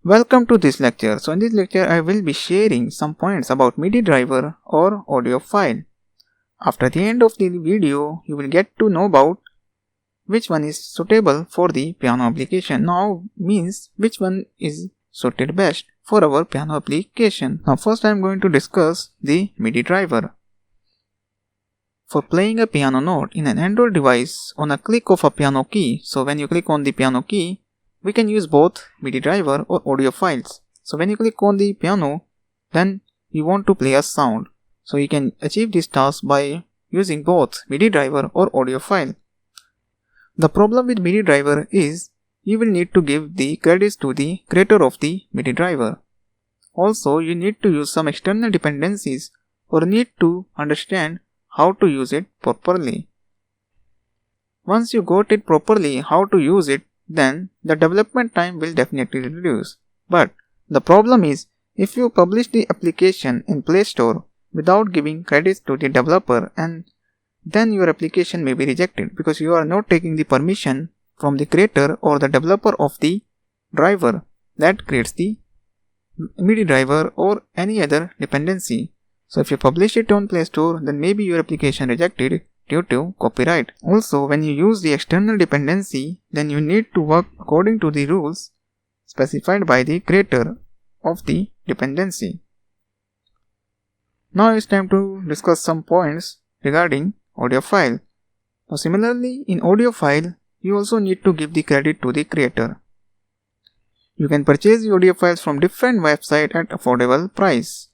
Welcome to this lecture. So in this lecture I will be sharing some points about MIDI driver or audio file. After the end of the video you will get to know about which one is suitable for the piano application. Now means which one is suited best for our piano application. Now first I am going to discuss the MIDI driver. For playing a piano note in an Android device on a click of a piano key, so when you click on the piano key, we can use both MIDI driver or audio files. So when you click on the piano, then you want to play a sound. So you can achieve this task by using both MIDI driver or audio file. The problem with MIDI driver is you will need to give the credits to the creator of the MIDI driver. Also, you need to use some external dependencies or need to understand how to use it properly. Once you got it properly how to use it, then the development time will definitely reduce. But the problem is if you publish the application in Play Store without giving credits to the developer, and then your application may be rejected because you are not taking the permission from the creator or the developer of the driver that creates the MIDI driver or any other dependency. So if you publish it on Play Store, then maybe your application rejected due to copyright. Also, when you use the external dependency, then you need to work according to the rules specified by the creator of the dependency. Now it's time to discuss some points regarding audio file. Now similarly, in audio file, you also need to give the credit to the creator. You can purchase the audio files from different websites at affordable price.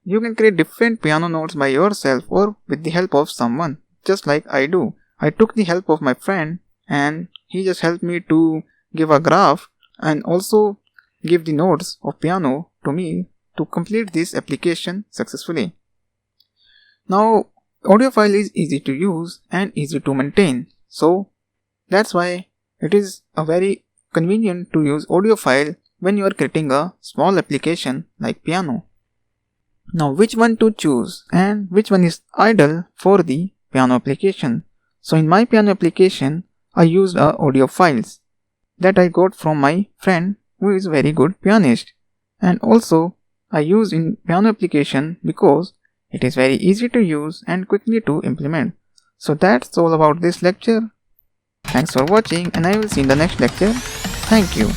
You can create different piano notes by yourself or with the help of someone, just like I do. I took the help of my friend and he just helped me to give a graph and also give the notes of piano to me to complete this application successfully. Now, audio file is easy to use and easy to maintain. So, that's why it is a very convenient to use audio file when you are creating a small application like piano. Now which one to choose and which one is ideal for the piano application? So in my piano application, I used audio files that I got from my friend who is a very good pianist. And also I use in piano application because it is very easy to use and quickly to implement. So that's all about this lecture. Thanks for watching and I will see you in the next lecture. Thank you.